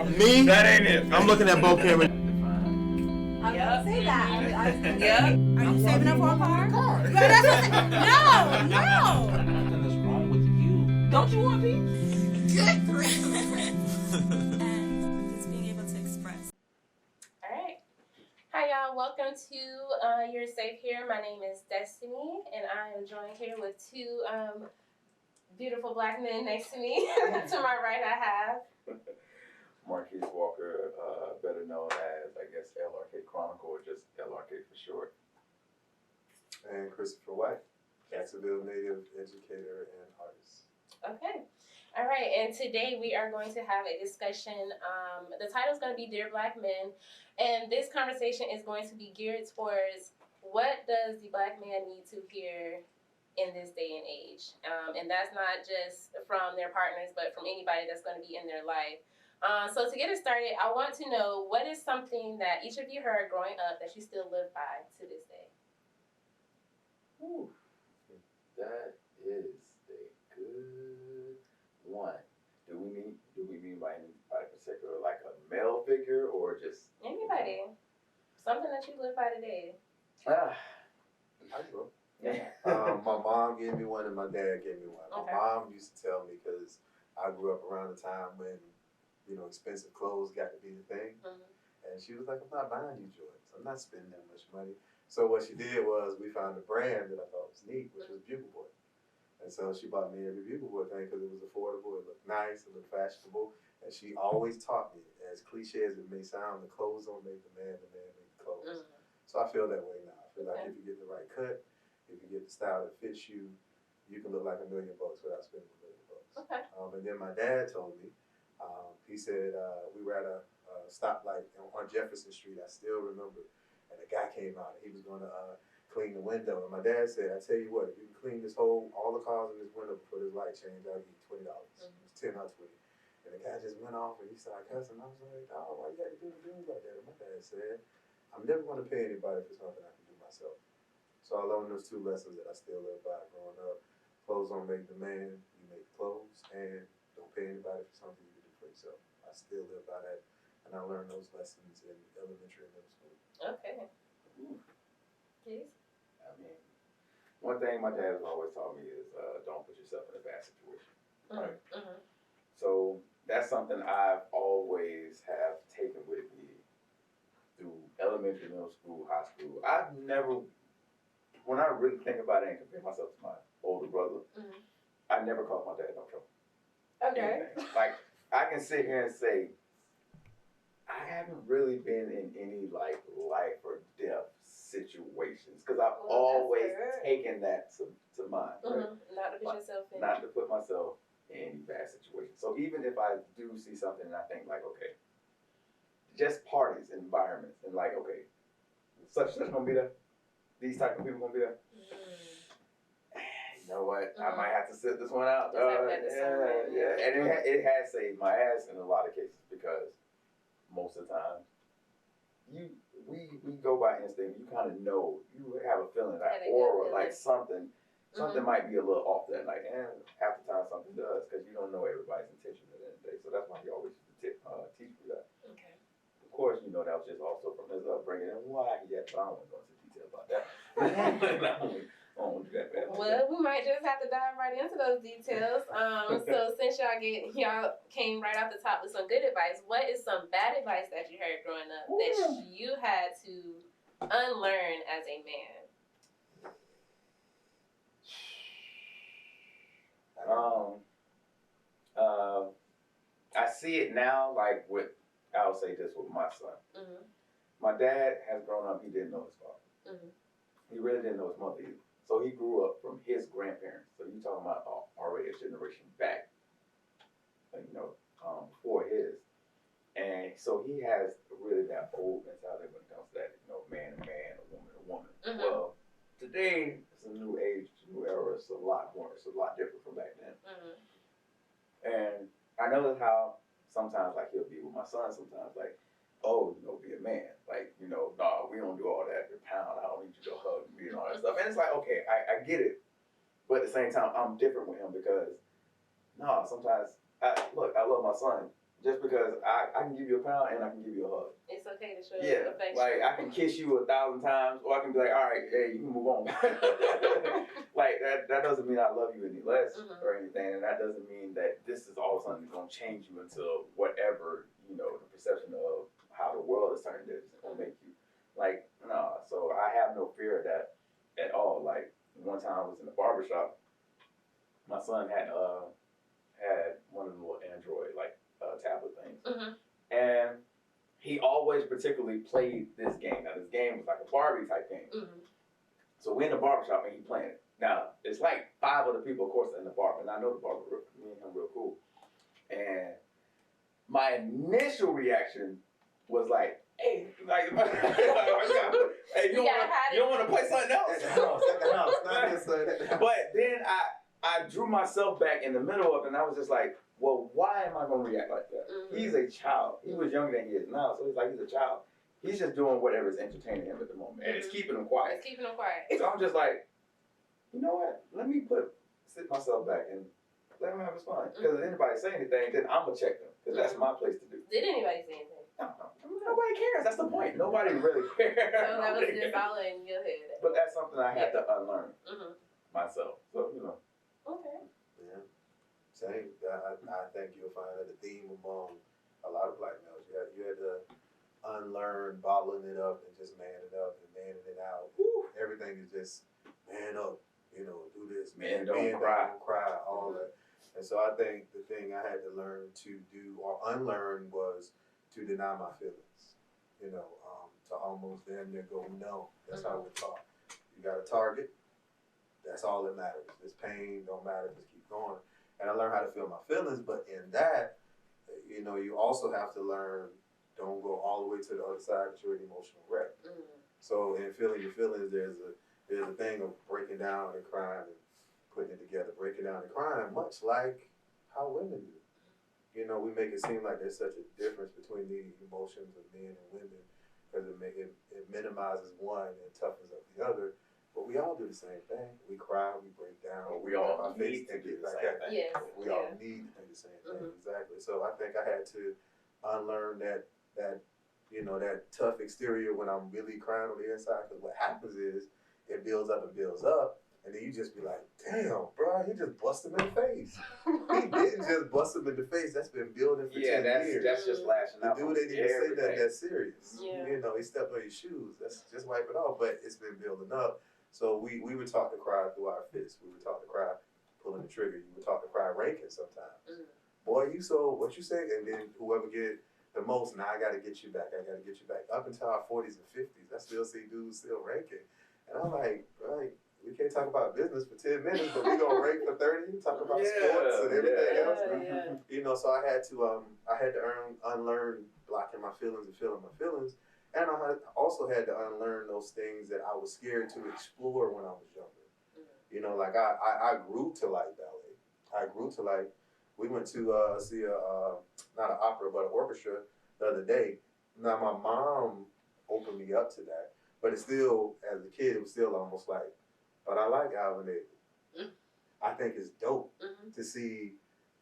Me? That ain't it. I'm looking at both cameras. I was gonna say that. Yep. Are you saving up for a car? Car. No, that's what I'm saying. No. Nothing is wrong with you. Don't you want peace? Good grief. And just being able to express. All right. Hi, y'all. Welcome to You're Safe Here. My name is Destiny, and I am joined here with two beautiful black men next to me. To my right, I have Marquise Walker, better known as, I guess, LRK Chronicle, or just LRK for short. And Christopher White, Jacksonville native educator and artist. Okay. All right. And today we are going to have a discussion. The title is going to be Dear Black Men. And this conversation is going to be geared towards what does the black man need to hear in this day and age. And that's not just from their partners, but from anybody that's going to be in their life. So to get it started, I want to know what is something that each of you heard growing up that you still live by to this day? Ooh, that is a good one. Do we mean by anybody particular, like a male figure, or just Anybody. Something that you live by today. I go. Yeah. My mom gave me one and my dad gave me one. Okay. My mom used to tell me, because I grew up around the time when, expensive clothes got to be the thing. Mm-hmm. And she was like, I'm not buying you Jordans. I'm not spending that much money. So what she did was we found a brand that I thought was neat, which was Bugle Boy. And so she bought me every Bugle Boy thing because it was affordable, it looked nice, it looked fashionable. And she always taught me, as cliche as it may sound, the clothes don't make the man make the clothes. Mm-hmm. So I feel that way now. I feel like Okay. if you get the right cut, if you get the style that fits you, you can look like $1 million without spending $1 million. Okay. And then my dad told me, he said, we were at a stoplight on Jefferson Street, I still remember, and a guy came out and he was gonna clean the window. And my dad said, I tell you what, if you can clean all the cars in this window before this light change, I'll give you $20. Mm-hmm. It was 10 or 20. And the guy just went off and he started cussing. I was like, oh, why you got to do things like that? And my dad said, I'm never going to pay anybody for something I can do myself. So I learned those two lessons that I still live by growing up. Clothes don't make the man, you make clothes, and don't pay anybody for something you can do for yourself. I still live by that, and I learned those lessons in elementary and middle school. Okay. Please. I mean, one thing my dad has always taught me is don't put yourself in a bad situation. Right. Mm-hmm. So that's something I've always have taken with me through elementary, middle school, high school. I've never, when I really think about it and compare myself to my older brother, Mm-hmm. I never caused my dad no trouble. Okay. Anything. Like, I can sit here and say, I haven't really been in any like life or death situations because I've always taken that to mind. Right? Mm-hmm. Not to put yourself in. Not to put myself in any bad situations. So even if I do see something and I think like, okay, just parties, environments, and like, okay, such gonna be there. These type of people gonna be there. You know what? I might have to sit this one out. Yeah. And it has saved my ass in a lot of cases because most of the time, we go by instinct. You kind of know. You have a feeling, like aura, like something might be a little off that night. And half the time something does because you don't know everybody's intention at the end of the day. So that's why he always used to teach me that. Okay. Of course, that was just also from his upbringing and why he had. But I don't want to go into detail about that. I don't want to do that bad. Well, we might just have to dive right into those details. So since y'all came right off the top with some good advice, what is some bad advice that you heard growing up that you had to unlearn as a man? I see it now, like I'll say this with my son. Mm-hmm. My dad has grown up, he didn't know his father. Mm-hmm. He really didn't know his mother either. So he grew up from his grandparents. So you're talking about already a generation back, before his. And so he has really that old mentality when it comes to that, man, a man, a woman. Mm-hmm. Well, today it's a new age, it's a new era. It's a lot different from back then. Mm-hmm. And I know how sometimes, like, he'll be with my son sometimes, like, oh, be a man. Like, nah, we don't do all that. The pound, I don't need you to hug me and all that stuff. And it's like, okay, I get it. But at the same time, I'm different with him because, sometimes, I love my son. just because I can give you a pound and I can give you a hug. It's okay to show Yeah, affection. like I can kiss you 1,000 times, or I can be like, all right, hey, you can move on. Like that doesn't mean I love you any less or anything, and that doesn't mean that this is all of a sudden going to change you into whatever, you know, the perception of how the world is turning is going to make you. Like, no, so I have no fear of that at all. Like, one time I was in the barbershop, my son had one of the little Android, like, tablet things. And he always particularly played this game. Now, this game was like a Barbie type game. So we're in the barbershop and he playing it. Now, it's like 5 other people, of course, in the barber. And I know the barber, me and him real cool. And my initial reaction was like, hey, like, hey, you don't want to play something else? Second house, not necessarily. But then I drew myself back in the middle of it, and I was just like, well, why am I going to react like that? He's a child. He was younger than he is now, so he's like, he's a child. He's just doing whatever's entertaining him at the moment, and it's keeping him quiet. It's keeping him quiet. So I'm just like, you know what? Let me sit myself back and let him have his fun. Because if anybody say anything, then I'm going to check them, because that's my place to do. Did anybody say anything? No, nobody cares. That's the point. Nobody really cares. So that was just all in your head. But that's something I had to unlearn myself. So, you know. Okay. Yeah. Same. I think you'll find that a theme among a lot of black males. You had to unlearn bottling it up and just man it up and manning it out. Everything is just man up, you know, do this. Men don't cry. All that. And so I think the thing I had to learn to do or unlearn was to deny my feelings. You know, to almost damn near go no. That's how we're taught. You got a target. That's all that matters. This pain don't matter. Just keep going. And I learned how to feel my feelings, but in that, you know, you also have to learn, don't go all the way to the other side because you're an emotional wreck. So in feeling your feelings, there's a thing of breaking down and crying and putting it together. Breaking down and crying, much like how women do. You know, we make it seem like there's such a difference between the emotions of men and women because it minimizes one and toughens up the other. But we all do the same thing. We cry, we break down. Well, we all need to do the same thing. Yes. We all need to do the same thing, exactly. So I think I had to unlearn that you know, that tough exterior when I'm really crying on the inside. Because what happens is it builds up and builds up, and then you just be like, damn, bro, he just busted him in the face. He didn't just bust him in the face. That's been building for 10 years. That's just lashing out. The dude didn't even say that that's serious. Yeah. You know, he stepped on your shoes. That's just wipe it off. But it's been building up. So we were taught to cry through our fists. We were taught to cry pulling the trigger. You were taught to cry ranking sometimes. Boy, what you say? And then whoever get the most, now I got to get you back. I got to get you back. Up until our 40s and 50s, I still see dudes still ranking. And I'm like, right, we can't talk about business for 10 minutes, but we gonna rank for 30 and talk about sports and everything else. You know, so I had to unlearn blocking my feelings and feeling my feelings. And I also had to unlearn those things that I was scared to explore when I was younger. You know, like I grew to like ballet. I grew to like, we went to see not an opera, but an orchestra the other day. Now my mom opened me up to that, but it's still, as a kid, it was still almost like, but I like Alvin Ailey. I think it's dope to see,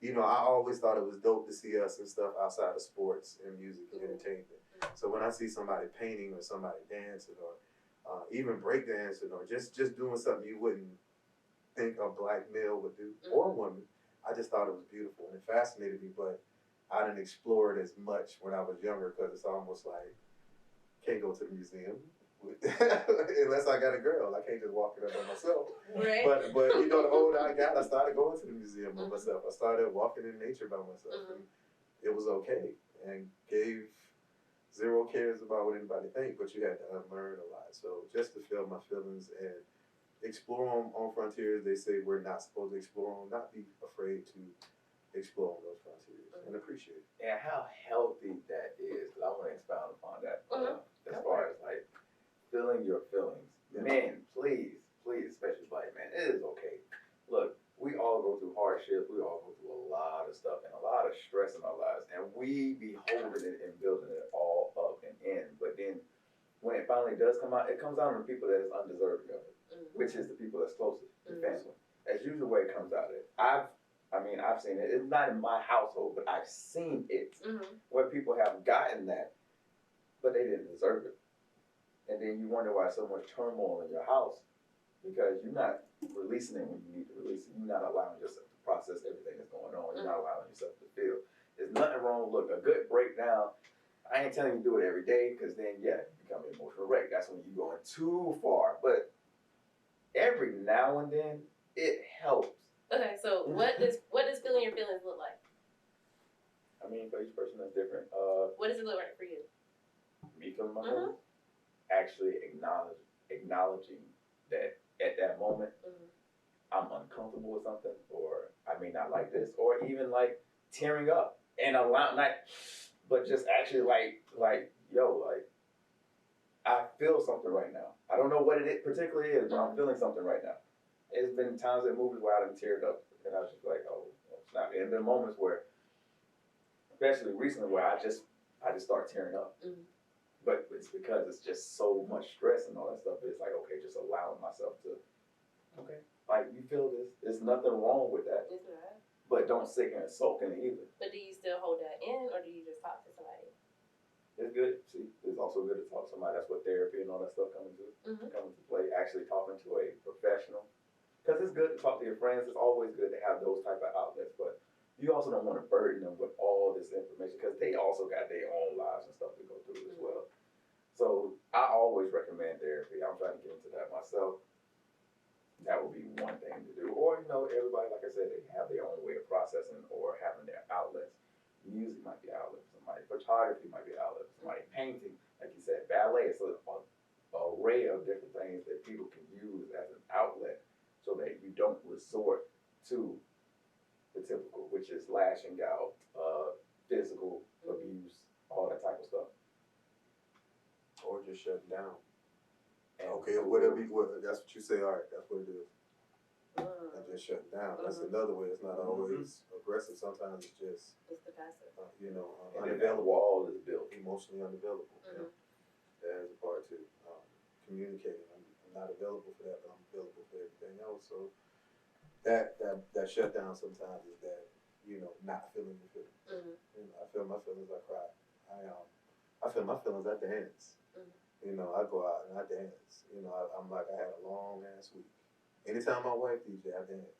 you know, I always thought it was dope to see us and stuff outside of sports and music and entertainment. So when I see somebody painting or somebody dancing or even breakdancing or just doing something you wouldn't think a black male would do or woman, I just thought it was beautiful and it fascinated me, but I didn't explore it as much when I was younger because it's almost like, can't go to the museum unless I got a girl. I can't just walk it up by myself. Right. But you know, the older I got, I started going to the museum by myself. I started walking in nature by myself, and it was okay, and gave zero cares about what anybody think. But you had to unlearn a lot. So just to feel my feelings and explore on frontiers they say we're not supposed to explore on, not be afraid to explore on those frontiers and appreciate it. And how healthy that is, because I want to expound upon that. As far as like feeling your feelings. Men, please, especially black men, it is okay. Look, we all go through hardships, we all go through a lot of stuff and a lot of stress in our lives, and we be holding it and building it all up and in. But then when it finally does come out, it comes out on the people that is undeserving of it, which is the people that's closest, the family. That's usually where it comes out at. I I mean, I've seen it. It's not in my household, but I've seen it Mm-hmm. where people have gotten that, but they didn't deserve it. And then you wonder why so much turmoil in your house because you're not releasing it when you need to release it. You're not allowing yourself to process everything that's going on. You're not allowing yourself to feel. There's nothing wrong. Look, a good breakdown. I ain't telling you to do it every day because then, yeah, you become an emotional wreck. That's when you're going too far. But every now and then, it helps. Okay, so what does feeling your feelings look like? I mean, for each person, that's different. What does it look like for you? Me feeling my feelings, actually acknowledging that at that moment, I'm uncomfortable with something, or I may not like this, or even like tearing up and allow but just actually like yo, like I feel something right now. I don't know what it particularly is, but I'm feeling something right now. It's been times in movies where I done teared up, and I was just like, oh, it's not. And there are moments where, especially recently, where I just start tearing up. But it's because it's just so much stress and all that stuff. It's like, okay, just allowing myself to, okay, like you feel this. There's nothing wrong with that. It's not. But don't sit here and soak in it either. But do you still hold that in, or do you just talk to somebody? It's good. See, it's also good to talk to somebody. That's what therapy and all that stuff comes into play. Actually talking to a professional. Because it's good to talk to your friends. It's always good to have those type of outlets. But you also don't want to burden them with all this information because they also got their own lives and stuff to go through as well. So I always recommend therapy. I'm trying to get into that myself. That would be one thing to do. Or, you know, everybody, like I said, they have their own way of processing or having their outlets. Music might be an outlet for somebody. Photography might be an outlet for somebody. Painting, like you said, ballet. So an array of different things that people can use as an outlet so that you don't resort to the typical, which is lashing out, physical abuse, all that type of stuff. Or just shutting down. Okay, whatever. That's what you say. All right, that's what it is. And just shutting down. That's another way. It's not always aggressive. Sometimes it's just It's the passive. Unavailable. Wall is built. Emotionally unavailable. That is a part too. Communicating. I'm not available for that, but I'm available for everything else. So that shutdown sometimes is that not feeling your feelings. I feel my feelings. I cry. I feel my feelings. I dance. I go out and I dance. I'm like I had a long ass week. Anytime my wife DJ, I dance.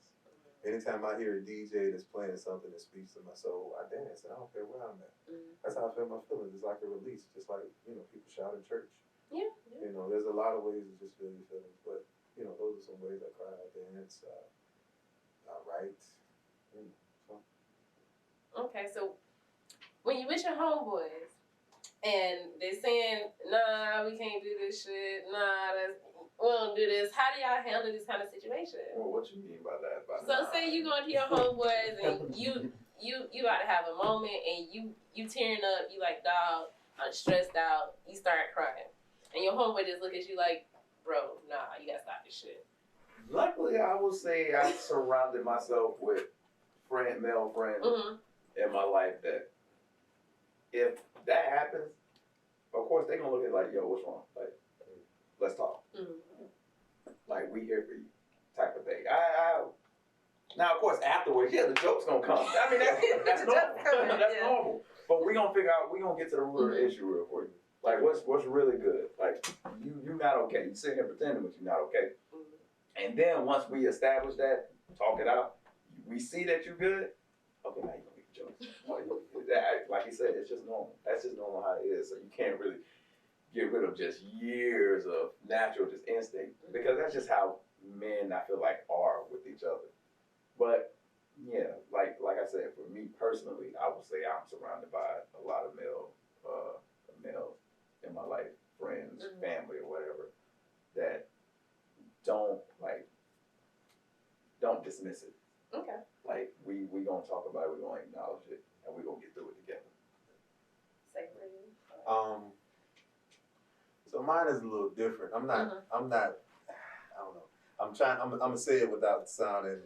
Anytime I hear a DJ that's playing something that speaks to my soul, I dance. And I don't care where I'm at. That's how I feel my feelings. It's like a release, just like people shout in church. Yeah. There's a lot of ways to just feel your feelings, but those are some ways I cry, I dance, I write. So. Okay, so when you with your homeboys and they're saying, nah, we can't do this shit, nah, we don't do this, how do y'all handle this kind of situation? Well, what you mean by that? So say you going to your homeboys and you got to have a moment and you tearing up, you like, dog, I'm stressed out, you start crying. And your homeboy just look at you like, bro, nah, you gotta stop this shit. Luckily, I will say I surrounded myself with male friends in my life that if that happens, of course they're gonna look at it like, yo, what's wrong? Like, let's talk. Like, we here for you, type of thing. Now, of course, afterwards, the joke's gonna come. I mean, that's normal. That's normal. But we gonna get to the root of the issue real quick. Like, what's really good? Like, you not okay. You sitting here pretending that you're not okay. And then once we establish that, talk it out, we see that you're good, okay, now you're gonna get jokes. Like you said, it's just normal. That's just normal how it is. So you can't really get rid of just years of natural just instinct because that's just how men, I feel like, are with each other. But yeah, like I said, for me personally, I would say I'm surrounded by a lot of males in my life, friends, family, or whatever, that don't dismiss it. Okay. Like we gonna talk about it, we gonna acknowledge it, and we gonna get through it together. Same for you. So mine is a little different. I'm not. I don't know. I'm gonna say it without sounding.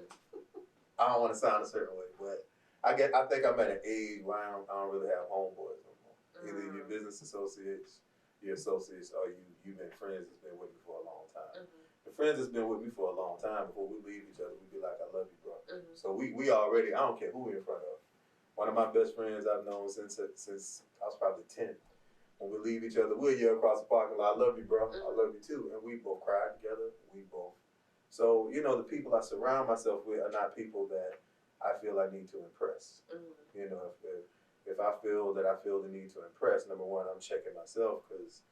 I don't want to sound a certain way, but I think I'm at an age where I don't really have homeboys no more. Either your business associates, your associates, or you've been friends that's been with you for a long time. the friends that's been with me for a long time, before we leave each other, we be like, I love you, bro. Mhm. So we already, I don't care who we're in front of. One of my best friends I've known since I was probably 10. When we leave each other, we'll yell across the parking lot, I love you, bro. I love you too. And we both cry together. So, you know, the people I surround myself with are not people that I feel I need to impress. You know, if I feel that I feel the need to impress, number one, I'm checking myself because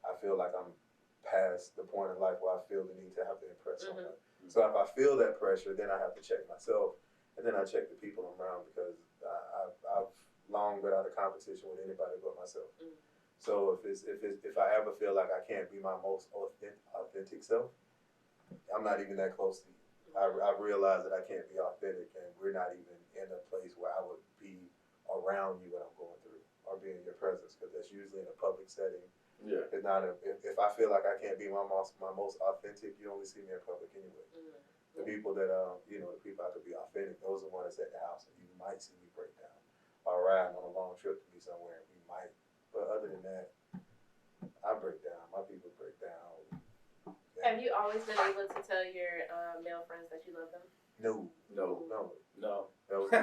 I feel like I'm past the point in life where I feel the need to have to impress someone. So if I feel that pressure, then I have to check myself, and then I check the people around because I've long been out of competition with anybody but myself. So if I ever feel like I can't be my most authentic self, I'm not even that close to you. I realize that I can't be authentic, and we're not even in a place where I would be around you when I'm going through or be in your presence, because that's usually in a public setting. Yeah. It's not if I feel like I can't be my most authentic, you only see me in public anyway. The people that you know, the people I could be authentic, those are the ones at the house, and you might see me break down or riding on a long trip to be somewhere, and we might. But other than that, I break down. My people break down. Have you always been able to tell your male friends that you love them? No. That was that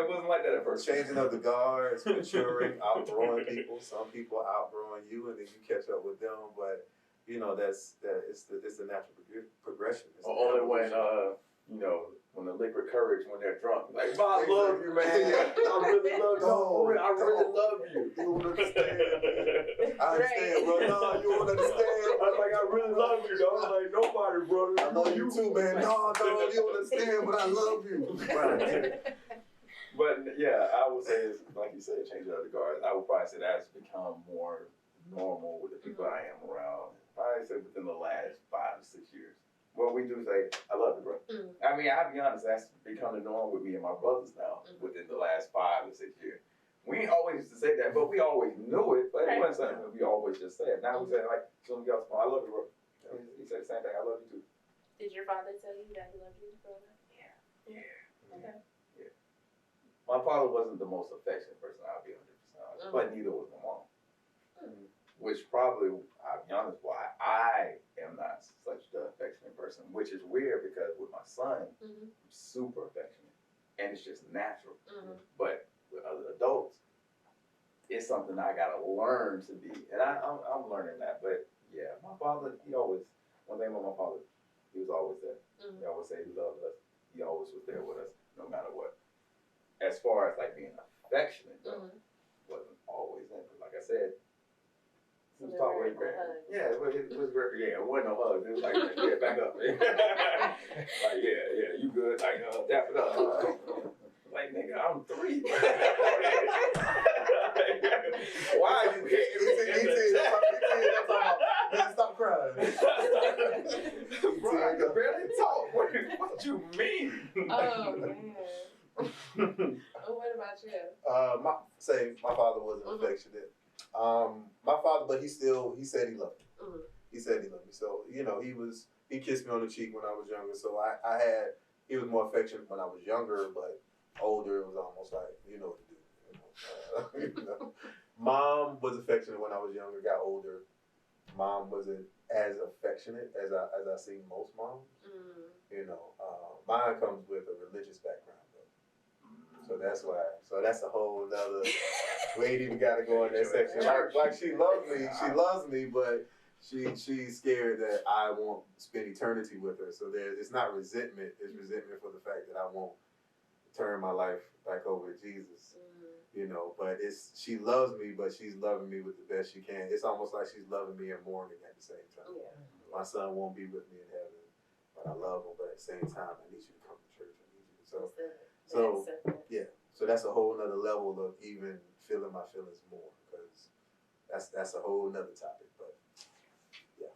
wasn't like that at first. Changing of the guards, maturing, outgrowing people. Some people outgrowing you, and then you catch up with them. But you know, it's the natural progression. It's the Only when evolution. you know, when the liquid courage, when they're drunk, like, I love you, man. I really love you. I really love you. You don't understand. I understand, bro. No, you don't understand. I'm like, I really love you, dog. I'm like, nobody, brother. I love you too, man. No, you don't understand, but I love you. Right. But yeah, I would say, it's, like you said, changing of the guards. I would probably say that's become more normal with the people I am around. Probably say within the last 5 to 6 years. Well, we do say, I love you, bro. I mean, I'll be honest, that's become the norm with me and my brothers now within the last 5 to 6 years. We ain't always used to say that, but we always knew it. But it wasn't something that we always just said. Now we say, like, soon as we got small, I love you, bro. He said the same thing, I love you too. Did your father tell you that he loved you growing up? Yeah. My father wasn't the most affectionate person, I'll be 100% honest, but neither was my mom. Which probably, I'll be honest, why I am not such the affectionate person, which is weird because with my son, I'm super affectionate, and it's just natural. But with other adults, it's something I gotta learn to be, and I'm learning that. But yeah, my father, he always, one thing about my father, he was always there. He always said he loved us. He always was there with us, no matter what. As far as like being affectionate, though, wasn't always in. Like I said. It was talk way back. Yeah, it was great. Yeah, it wasn't no hug. It was like, yeah, back up, man. Like, yeah, you good? Like, dap it up. Like, nigga, I'm 3. Why are you hitting me? Stop crying. Bro, I can barely talk. What you mean? Oh man. What about you? My father wasn't affectionate. My father, but he said he loved me. He said he loved me. So, you know, he kissed me on the cheek when I was younger. So he was more affectionate when I was younger, but older, it was almost like, you know what to do. You know? Mom was affectionate when I was younger, got older. Mom wasn't as affectionate as I see most moms. You know, mine comes with a religious background. So that's why. So that's a whole nother. We ain't even got to go in that section. Like she loves me, but she's scared that I won't spend eternity with her. So it's not resentment. It's resentment for the fact that I won't turn my life back over to Jesus. You know, but she loves me, but she's loving me with the best she can. It's almost like she's loving me and mourning at the same time. Yeah. My son won't be with me in heaven, but I love him. But at the same time, I need you to come to church. I need you to. So yeah. So that's a whole nother level of even feeling my feelings more, because that's a whole nother topic. But yeah.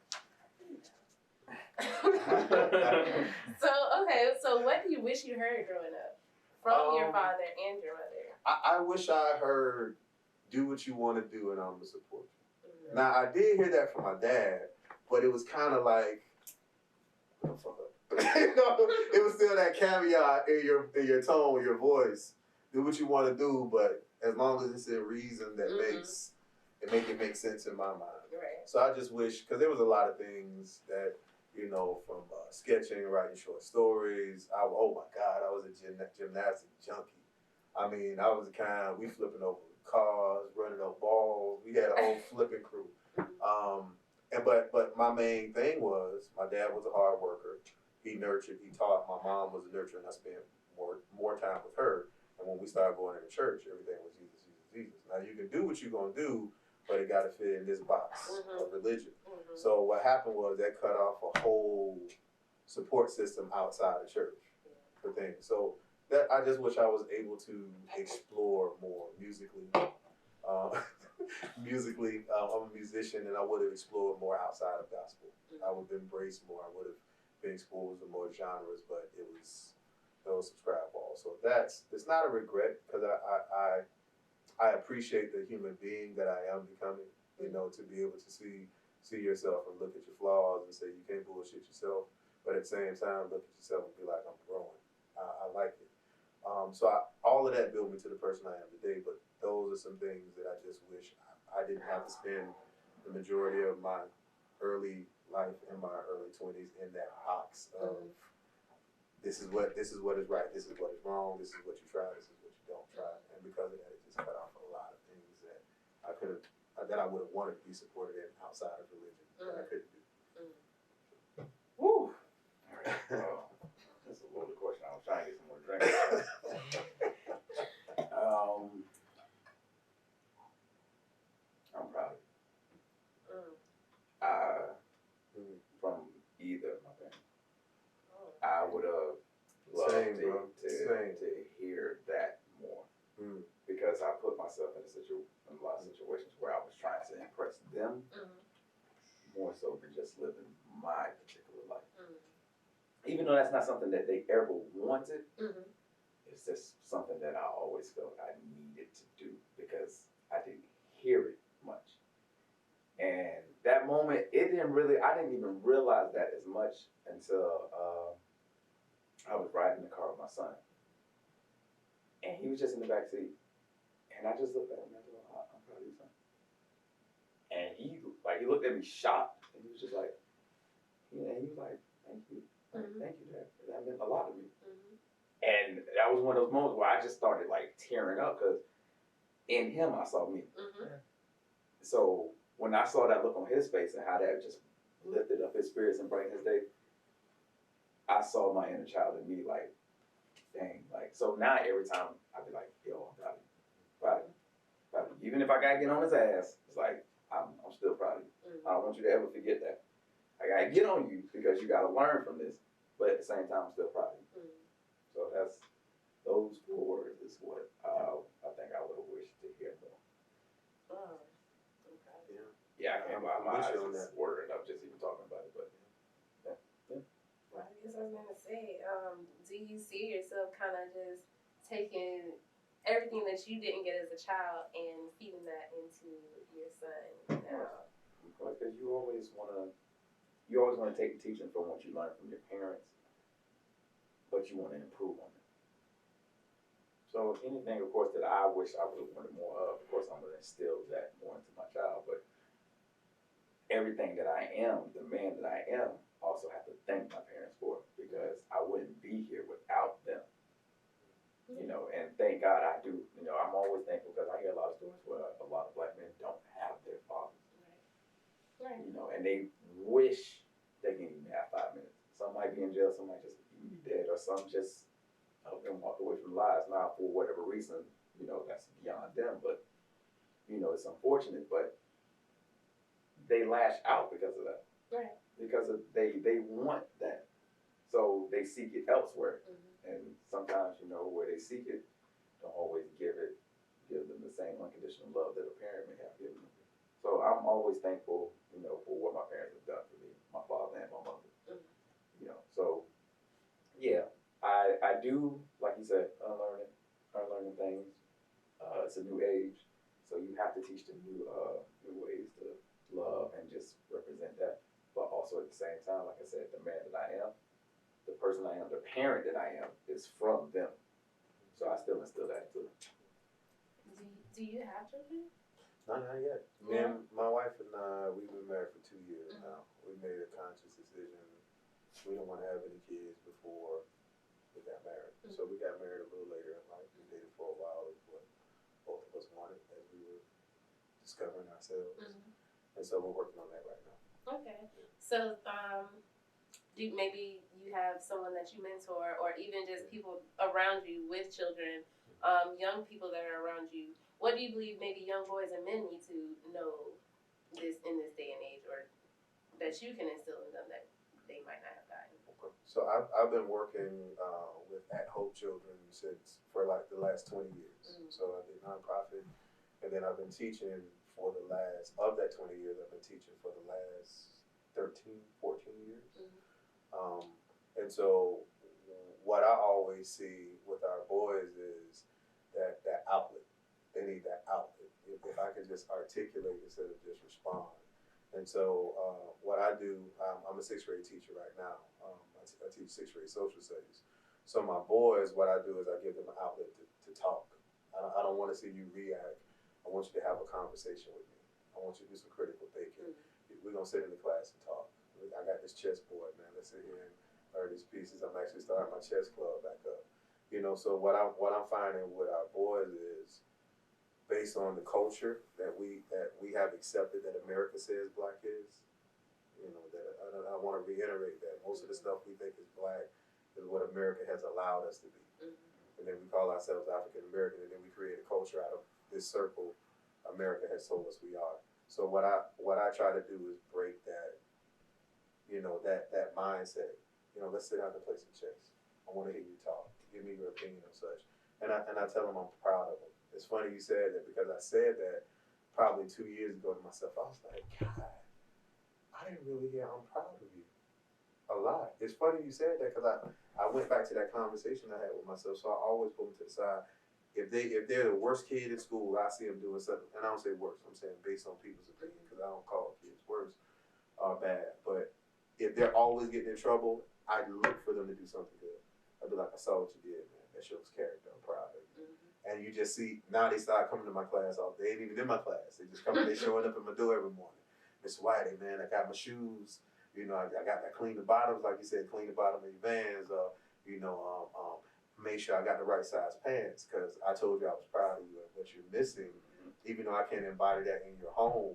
So what do you wish you heard growing up from your father and your mother? I wish I heard, do what you want to do and I'm gonna support you. Now I did hear that from my dad, but it was kind of like, you know, it was still that caveat in your tone, your voice. Do what you want to do, but as long as it's in reason that and make it make sense in my mind. Right. So I just wish, because there was a lot of things that, you know, from sketching, writing short stories. Oh my God, I was a gymnastic junkie. I mean, I was the kind, we flipping over cars, running up balls. We had a whole flipping crew. But my main thing was, my dad was a hard worker. He nurtured, he taught. My mom was a nurturer, and I spent more time with her. And when we started going into church, everything was Jesus, Jesus, Jesus. Now you can do what you're gonna do, but it got to fit in this box of religion. So what happened was that cut off a whole support system outside of church for things. So that I just wish I was able to explore more musically. Musically, I'm a musician, and I would have explored more outside of gospel. I would have embraced more. I would have been exposed to more genres, but it was those subscribe balls. So it's not a regret, because I appreciate the human being that I am becoming. You know, to be able to see yourself and look at your flaws and say you can't bullshit yourself, but at the same time look at yourself and be like, I'm growing. I like it. So all of that built me to the person I am today. But those are some things that I just wish I didn't have to spend the majority of my early life in my early 20s in that box of this is what is right, this is what is wrong, this is what you try, this is what you don't try. And because of that, it just cut off a lot of things that I would have wanted to be supported in outside of religion that I couldn't do. Woo! All right. Well, that's a loaded question. I was trying to get some more drinks. I'm proud of you. From either of my parents. I would have loved to hear that more. Because I put myself in a lot of situations where I was trying to impress them more so than just living my particular life. Even though that's not something that they ever wanted, it's just something that I always felt I needed to do because I didn't hear it much. And that moment, I didn't even realize that as much until I was riding in the car with my son. And he was just in the back seat. And I just looked at him and I said, I'm proud of you, son. And he looked at me shocked. And he was just like, thank you. Thank you, Dad. That meant a lot to me. And that was one of those moments where I just started like tearing up because in him I saw me. So when I saw that look on his face and how that just lifted up his spirits and brightened his day, I saw my inner child in me like, dang. Like, so now every time I'd be like, yo, I'm proud of you. Proud of you. Proud of you. Even if I gotta get on his ass, it's like, I'm still proud of you. I don't want you to ever forget that. I gotta get on you because you gotta learn from this. But at the same time, I'm still proud of you. So those 4 words is what I think I would have wished to hear more. Yeah, my eyes is watering up just even talking about it, but yeah. Well, I guess I was gonna say, do you see yourself kind of just taking everything that you didn't get as a child and feeding that into your son now? Because you always want to take the teaching from what you learned from your parents, but you want to improve on it. So anything, of course, that I wish I would have wanted more of course, I'm going to instill that more into my child. But everything that I am, the man that I am, also have to thank my parents for it because I wouldn't be here without them. You know, and thank God I do. You know, I'm always thankful because I hear a lot of stories where a lot of black men don't have their fathers. Right. You know, and they wish they can even have 5 minutes. Some might be in jail, some might just be dead, or some just help them walk away from lives. Now, for whatever reason, you know, that's beyond them. But, you know, it's unfortunate, but they lash out because of that. Right. Because they want that. So they seek it elsewhere. And sometimes, you know, where they seek it, don't always give them the same unconditional love that a parent may have given them. So I'm always thankful, you know, for what my parents have done for me, my father and my mother. You know, so yeah, I do, like you said, unlearning things. It's a new age, so you have to teach them new ways to love and just represent that. But also at the same time, like I said, the man that I am, the person I am, the parent that I am, is from them. So I still instill that too. Do you have children? No, not yet. Me and my wife and I, we've been married for 2 years now. We made a conscious decision. We don't want to have any kids before we got married. So we got married a little later in life. We dated for a while. It was what both of us wanted as we were discovering ourselves. And so we're working on that right now. Okay. So, do maybe you have someone that you mentor, or even just people around you with children, young people that are around you. What do you believe maybe young boys and men need to know this in this day and age, or that you can instill in them that they might not have gotten? Okay. So I've been working with At Hope Children for like the last 20 years. So I did nonprofit, and then I've been teaching for the last, of that 20 years, I've been teaching for the last 13, 14 years. And so what I always see with our boys is that outlet. They need that outlet. If I can just articulate instead of just respond. And so what I do, I'm a 6th grade teacher right now. I teach 6th grade social studies. So my boys, what I do is I give them an outlet to talk. I don't want to see you react. I want you to have a conversation with me. I want you to do some critical thinking. We're going to sit in the class and talk. I got this chessboard, man. Let's sit here and learn these pieces. I'm actually starting my chess club back up. You know, so what I'm finding with our boys is, based on the culture that we have accepted that America says black is, you know, that I want to reiterate that most of the stuff we think is black is what America has allowed us to be. And then we call ourselves African American, and then we create a culture out of this circle America has told us we are. So what I try to do is break that, you know, that mindset. You know, let's sit down and play some chess. I want to hear you talk. Give me your opinion of such. And I tell them I'm proud of them. It's funny you said that, because I said that probably 2 years ago to myself. I was like, God, I didn't really hear I'm proud of you a lot. It's funny you said that, because I went back to that conversation I had with myself. So I always put them to the side. If they're the worst kid in school, I see them doing something. And I don't say worse. I'm saying based on people's opinion, because I don't call kids worse or bad. But if they're always getting in trouble, I look for them to do something good. I'd be like, I saw what you did, man. That shows character. I'm proud of you. And you just see, now they start coming to my class all day. They ain't even in my class. They just come, they showing up at my door every morning. Miss Whitey, man, I got my shoes. You know, I got that clean the bottoms, like you said, clean the bottom of your Vans. You know, make sure I got the right size pants, because I told you I was proud of you. And what you're missing, even though I can't embody that in your home,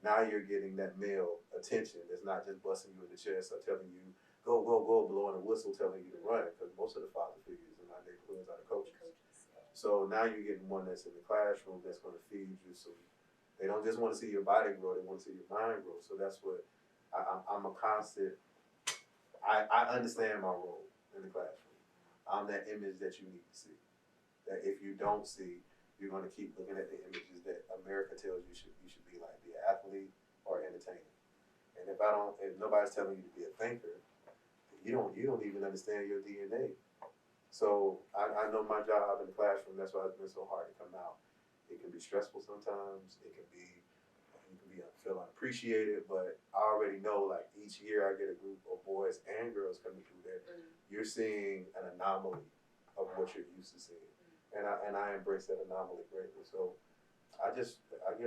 now you're getting that male attention. It's not just busting you in the chest or telling you, go, go, go, blowing a whistle telling you to run, because most of the father figures in our neighborhoods are the coaches. So now you're getting one that's in the classroom that's going to feed you. So they don't just want to see your body grow, they want to see your mind grow. So that's what I'm a constant. I understand my role in the classroom. I'm that image that you need to see. That if you don't see, you're going to keep looking at the images that America tells you should be like, be an athlete or entertainer. And if nobody's telling you to be a thinker, you don't even understand your DNA. So I know my job in the classroom. That's why it's been so hard to come out. It can be stressful sometimes. You can feel unappreciated. But I already know, like, each year I get a group of boys and girls coming through there. You're seeing an anomaly of what you're used to seeing, and I embrace that anomaly greatly. So I get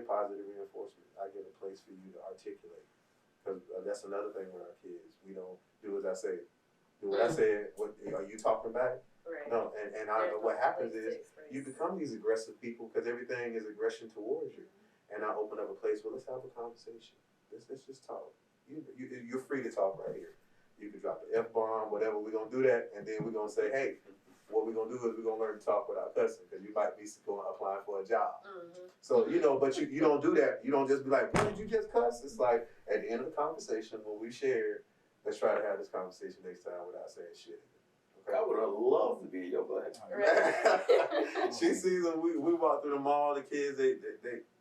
positive reinforcement. I get a place for you to articulate, because that's another thing with our kids. We don't do as I say. Do what I said. What are you talking back? Right. No, and what happens is you become these aggressive people, because everything is aggression towards you. And I open up a place where let's have a conversation. Let's just talk. You're free to talk right here. You can drop the F-bomb, whatever. We're going to do that, and then we're going to say, hey, what we're going to do is we're going to learn to talk without cussing, because you might be applying for a job. So, you know, but you don't do that. You don't just be like, what did you just cuss? It's like, at the end of the conversation, when we share, let's try to have this conversation next time without saying shit. I would have loved to be in your class. She sees them. We walk through the mall. The kids, they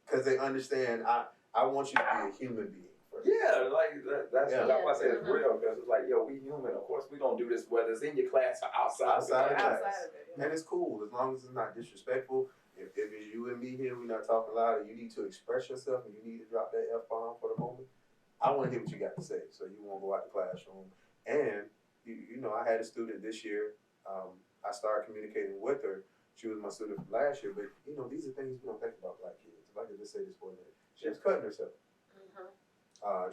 because they understand. I want you to be a human being first. Yeah, like that's why I say it's real, because it's like, yo, we human. Of course, we gonna do this whether it's in your class or outside Outside of class. Outside of it, And it's cool as long as it's not disrespectful. If it's you and me here, we're not talking loud, and you need to express yourself, and you need to drop that F-bomb for the moment, I want to hear what you got to say. So you won't go out the classroom. And you know, I had a student this year. I started communicating with her. She was my student from last year, but you know, these are things we don't think about black kids. if I could just say this for a minute. She was cutting herself.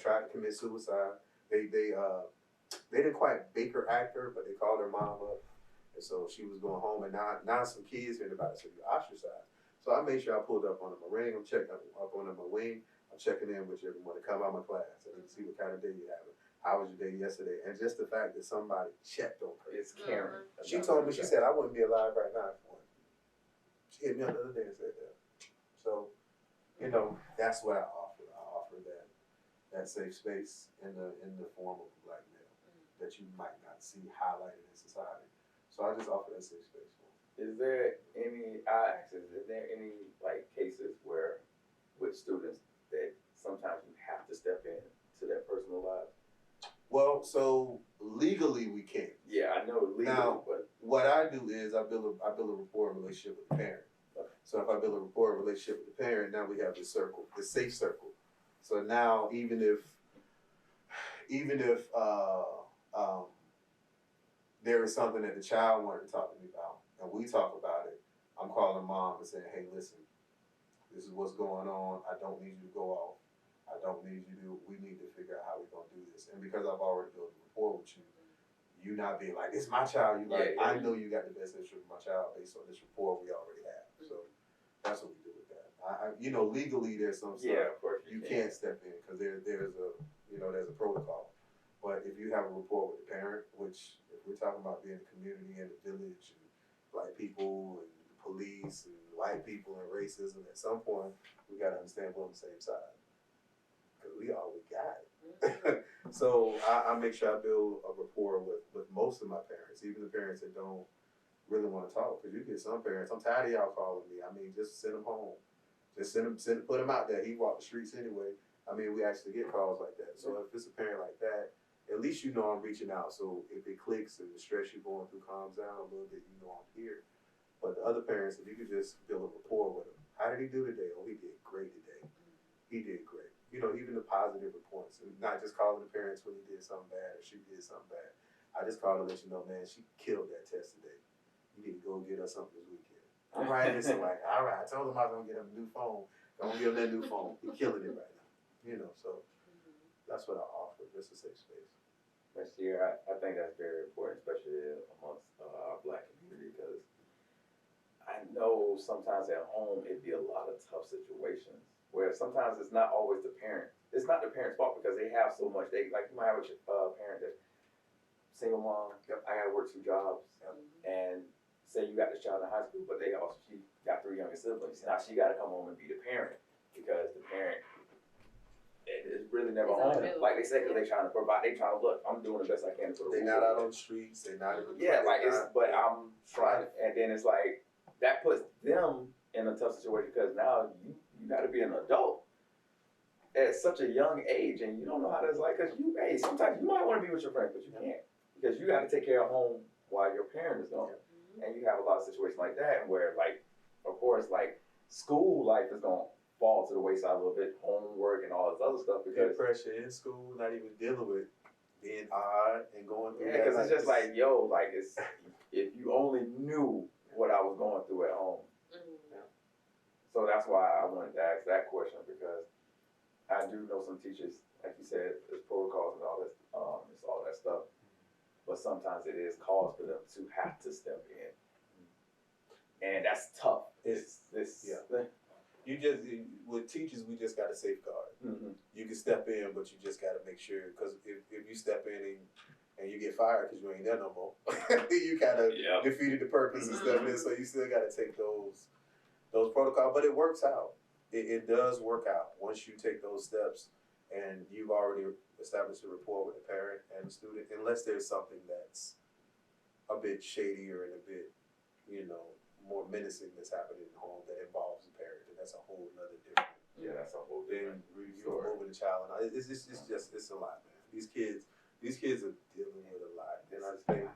Tried to commit suicide. They didn't quite Baker act her, but they called her mom up. And so she was going home, and now some kids hearing about it, so you're ostracized. So I made sure I pulled up on them a ring. I'm checking up on them a wing. I'm checking in with you every morning. Come out of my class and see what kind of day you're having. How was your day yesterday? And just the fact that somebody checked on her. It's caring. She told me, she said, I wouldn't be alive right now if it wasn't. She hit me on the other day and said that. So, that's what I offer. I offer that safe space in the form of a black male that you might not see highlighted in society. So I just offer that safe space for them. Is there any like cases where with students that sometimes you have to step in to their personal lives? Well, so legally we can't. Yeah, I know legally, Now, but what I do is I build a rapport and relationship with the parent. So if I build a rapport and relationship with the parent, now we have the circle, the safe circle. So now even if there is something that the child wanted to talk to me about, and we talk about it, I'm calling mom and saying, hey, listen, this is what's going on. I don't need you to go off. I don't need you to, we need to figure out how we're going to do this. And because I've already built a rapport with you, you not being like, it's my child. You like, I know you got the best interest of my child based on this rapport we already have. So that's what we do with that. Legally there's some stuff of course you can't step in because there's a protocol. But if you have a rapport with the parent, which if we're talking about being a community and a village and black people and the police and white people and racism, at some point we got to understand we're on the same side because we all we got. So I make sure I build a rapport with most of my parents, even the parents that don't really want to talk. Because you get some parents, I'm tired of y'all calling me. I mean, just send them home. Just put them out there. He walked the streets anyway. I mean, we actually get calls like that. So if it's a parent like that, at least you know I'm reaching out. So if it clicks and the stress you're going through calms down a little bit, you know I'm here. But the other parents, if you could just build a rapport with them. How did he do today? Oh, he did great today. He did great. Even the positive reports. And not just calling the parents when he did something bad or she did something bad. I just called to let you know, man, she killed that test today. You need to go get her something this weekend. All right, listen, like, all right, I told him I was going to get him a new phone. Don't give him that new phone. He's killing it right now. So that's what I offer, just a safe space. Next year, I think that's very important, especially amongst our black community, because I know sometimes at home it'd be a lot of tough situations where sometimes it's not always the parent. It's not the parent's fault because they have so much. You might have a parent that single mom. I got to work 2 jobs, and say you got this child in high school, but she got 3 younger siblings. Now she got to come home and be the parent because the parent is really never home. Like they say, because they trying to provide. They trying to look. I'm doing the best I can for the. They're not out on the streets. They're not. But I'm trying, and then it's like that puts them in a tough situation because now you got to be an adult at such a young age, and you don't know how that's like. Because sometimes you might want to be with your friends, but you can't because you got to take care of home while your parent is gone, and you have a lot of situations like that where, of course, school life is gonna fall to the wayside a little bit, homework and all this other stuff because pressure in school, not even dealing with being odd and going through. Yeah, because it's just it's if you only knew what I was going through at home. So that's why I wanted to ask that question because I do know some teachers, like you said, there's protocols and all this, it's all that stuff. But sometimes it is cause for them to have to step in, and that's tough. You just with teachers, we just got to safeguard. You can step in, but you just got to make sure because if you step in and you get fired because you ain't there no more, you kind of defeated the purpose of stepping in. So you still got to take those protocols, but it works out. It does work out once you take those steps and you've already established a rapport with the parent and the student. Unless there's something that's a bit shadier and a bit, more menacing that's happening in the home that involves the parent, and that's a whole nother different. Yeah, that's a whole different. You're moving the child, and it's a lot, man. These kids are dealing with a lot, and I think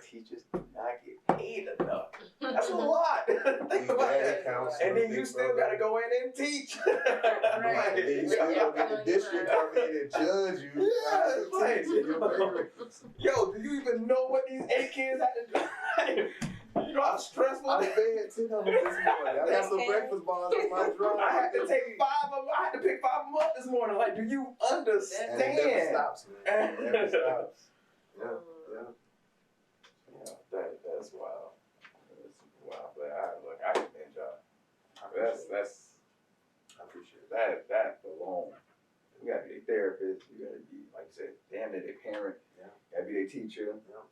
teachers do not get paid enough. That's a lot. Think about that. And then you still got to go in and teach. Right. And then you still got to get the district come in and judge you. Yo, do you even know what these 8 kids had to do? You know how stressful for I fed 10 of them this morning. I got some Okay. breakfast bars in my drawer. I had to take 5 of them. I had to pick 5 of them up this morning. Like, do you understand? And it never stops, man. It never stops. Yeah, yeah. Yeah, that's wild. That's super wild. But I commend y'all. That's I appreciate it. that alone. You gotta be a therapist. You gotta be, like you said, damn it, a parent. Yeah. You gotta be their teacher. Yeah.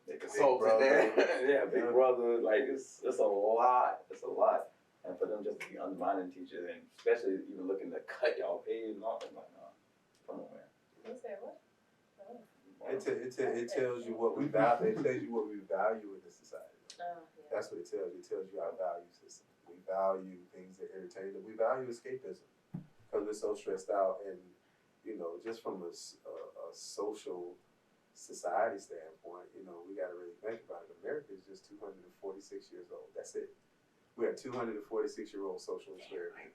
Their consultant. Yeah, big brother. Like it's a lot. It's a lot. And for them just to be undermining teachers, and especially even looking to cut y'all pay and all, I'm like, no, come on, man. You said what? Oh. It tells you what we value. It tells you what we value in this society. Oh, yeah. That's what it tells you. It tells you our value system. We value things that entertain us. We value escapism because we're so stressed out, and just from a social society standpoint, we got to really think about it. America is just 246 years old. That's it. We are 246-year-old social experiment.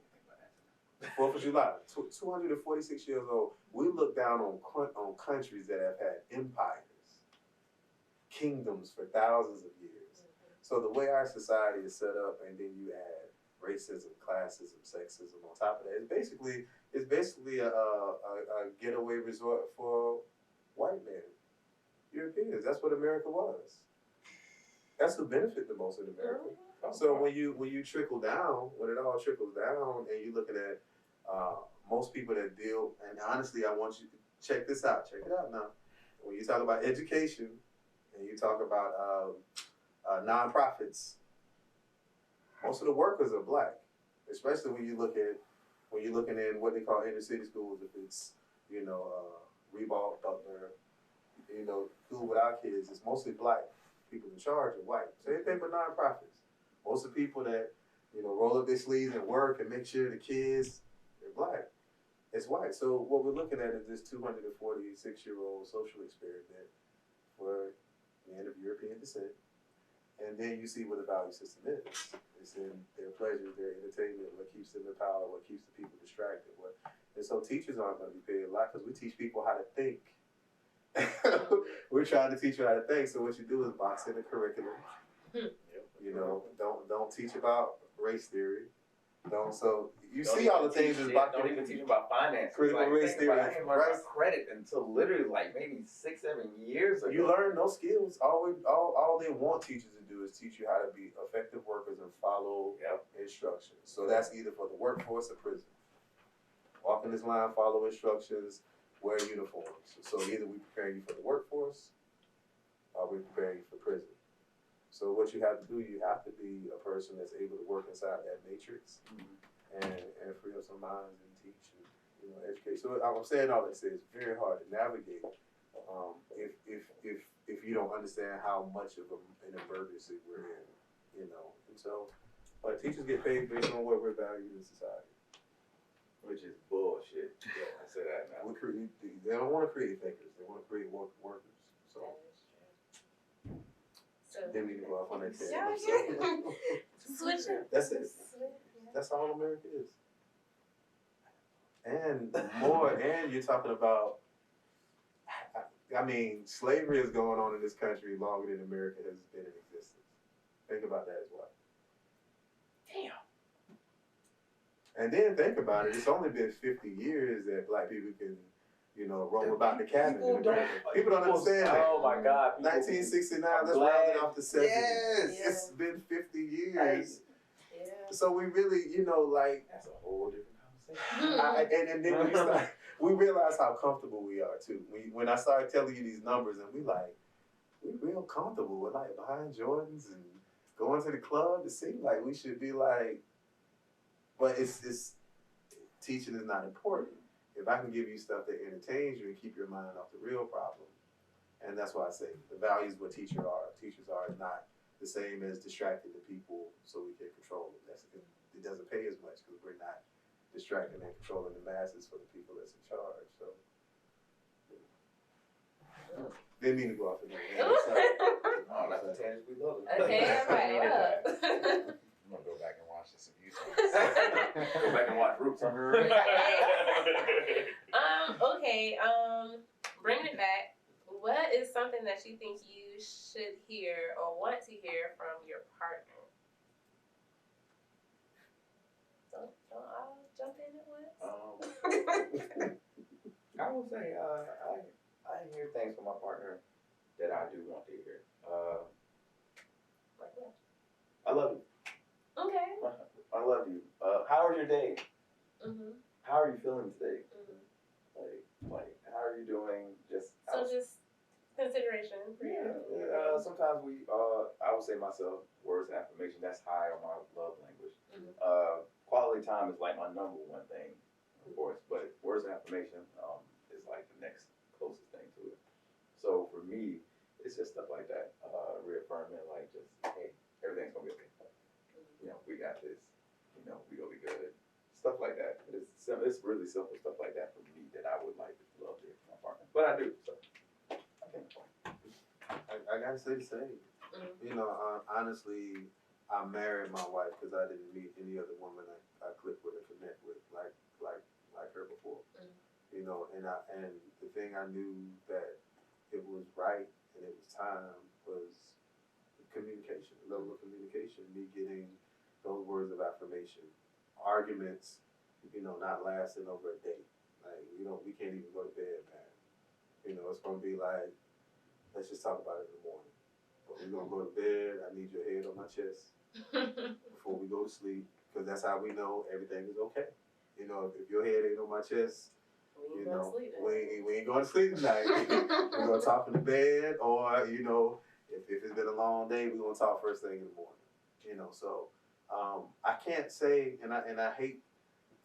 4th of July, 246 years old. We look down on countries that have had empires, kingdoms for thousands of years. So the way our society is set up, and then you add racism, classism, sexism on top of that, it's basically a getaway resort for white men, Europeans. That's what America was. That's who benefit the most in America. So when you trickle down, when it all trickles down, and you're looking at most people that deal, and honestly, I want you to check this out. Check it out now. When you talk about education, and you talk about nonprofits, most of the workers are black, especially when you're looking in what they call inner city schools. If it's Reebok, Butler, school with our kids, it's mostly black. People in charge are white. Same thing with nonprofits. Most of the people that roll up their sleeves and work and make sure the kids, they're black. It's white. So what we're looking at is this 246-year-old social experiment for men of European descent. And then you see what the value system is. It's in their pleasures, their entertainment, what keeps them in power, what keeps the people distracted. And so teachers aren't going to be paid a lot because we teach people how to think. We're trying to teach you how to think. So what you do is box in the curriculum. Don't teach about race theory. So you see all the things that's boxed in. Don't even teach about finance. Critical race theory. I didn't learn about credit until literally like maybe 6-7 years ago. You learn those skills. All they want teachers to do is teach you how to be effective workers and follow instructions. So that's either for the workforce or prison. Walk in this line, follow instructions, wear uniforms. So either we prepare you for the workforce or we prepare you for prison. So what you have to do, you have to be a person that's able to work inside that matrix and free up some minds and teach and educate. So I'm saying all that to say it's very hard to navigate if you don't understand how much of an emergency we're in, And so, but teachers get paid based on what we're valued in society. Which is bullshit. Yeah, I say that now. They don't want to create thinkers. They want to create workers. So then we can go off on that tangent. Switching. That's it. That's all America is. And you're talking about, slavery is going on in this country longer than America has been in existence. Think about that as well. Damn. And then think about it, it's only been 50 years that black people can, roam about the cabin. People don't understand that. Oh my God. 1969, let's round it off to 70. Yes. It's been 50 years. Yeah. So we really, that's a whole different conversation. and then we realize how comfortable we are too. When I started telling you these numbers, and we're real comfortable with buying Jordans and going to the club. It seems like we should be but it's teaching is not important. If I can give you stuff that entertains you and keep your mind off the real problem, and that's why I say the values what teachers are not the same as distracting the people so we can control them. It doesn't pay as much because we're not distracting and controlling the masses for the people that's in charge. So didn't mean to go off the name. Oh, that's the tangent we love. Okay, everybody, what up? I'm gonna go back and watch this some YouTube. Go back and watch Roots on her. Okay, bringing it back, what is something that you think you should hear or want to hear from your partner? would say I hear things from my partner that I do want to hear. Like what? I love you. Okay. I love you. How was your day? Mhm. How are you feeling today? Mhm. Like how are you doing? Just So just consideration for you. sometimes I would say myself words of affirmation. That's high on my love language. Mhm. Quality time is like my number one thing, of course. But words of affirmation is like the next closest thing to it. So for me, it's just stuff like that. Reaffirming like just hey, everything's gonna be okay. We got this. We gonna be good. Stuff like that. It's really simple stuff like that for me that I would like to love to hear from my partner. But I do. So I can't complain. I gotta say the same. Mhm. Honestly, I married my wife because I didn't meet any other woman I clicked with or connect with like her before. And the thing I knew that it was right and it was time was communication, level of communication, me getting those words of affirmation, arguments, not lasting over a day. Like we can't even go to bed, man. It's gonna be like, let's just talk about it in the morning. But we're gonna go to bed. I need your head on my chest before we go to sleep, because that's how we know everything is okay. If your head ain't on my chest, We ain't gonna sleep. we ain't going to sleep tonight. We're gonna talk in the bed, or if it's been a long day, we're gonna talk first thing in the morning. So I can't say, and I hate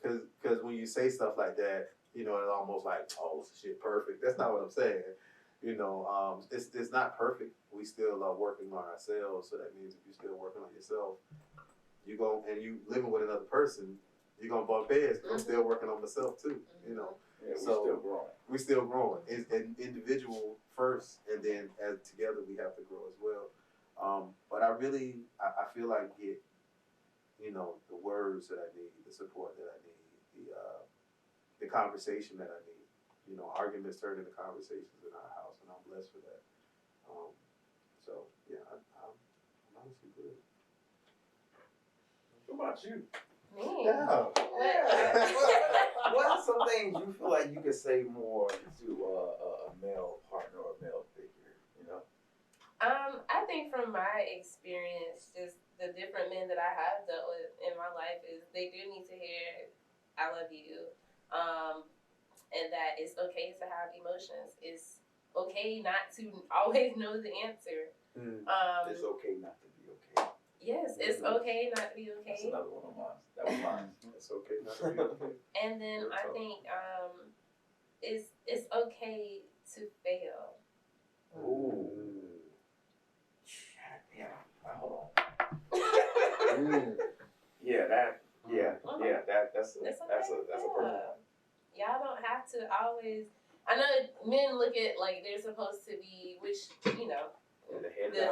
because when you say stuff like that, it's almost like, oh, shit, perfect. That's not what I'm saying. It's not perfect. We still are working on ourselves. So that means if you're still working on yourself, and you living with another person, you're gonna bump heads. I'm still working on myself too. Yeah, we're So still growing. we still growing. It's an individual first, and then as together we have to grow as well. But I feel I get the words that I need, the support that I need, the conversation that I need. Arguments turn into conversations in our house, and I'm blessed for that. So yeah, I'm honestly good. What about you? Me? Yeah. What are some things you feel like you could say more to a male partner or a male figure? I think from my experience, just the different men that I have dealt with in my life is they do need to hear I love you. And that it's okay to have emotions. It's okay not to always know the answer. It's okay not to be okay. Yes, it's okay not to be okay. That's another one of mine. That was mine. It's okay not to be okay. And then I think it's okay to fail. Ooh. Yeah. Hold on. That's a problem. Y'all don't have to always. I know men look at like they're supposed to be, The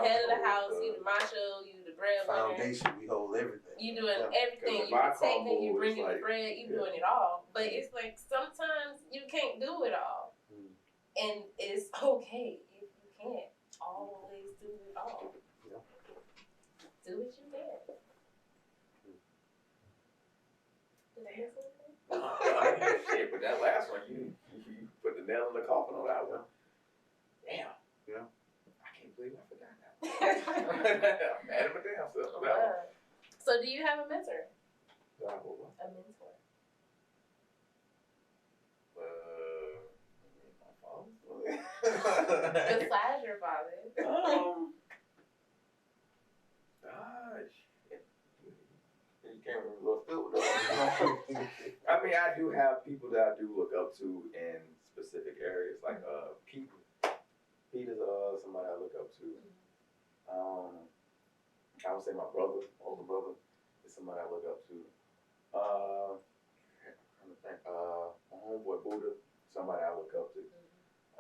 head of the house, you the macho, you the breadwinner. Foundation, we hold everything. You doing everything. You protecting, you bringing the bread, you doing it all. But it's like sometimes you can't do it all, and it's okay if you can't always do it all. Yeah. Do what you can. Did I miss anything? Shit, but that last one, you put the nail in the coffin on that one. Damn. Yeah. I can't believe I forgot that one. I'm mad at my damn self for that one. So do you have a mentor? What? A mentor. My father? Besides your father. You can't remember what's good with that. I mean, I do have people that I do look up to in specific areas, like Pete. Pete is somebody I look up to. I would say my brother, older brother, is somebody I look up to. I'm trying to think. My homeboy Buddha, somebody I look up to.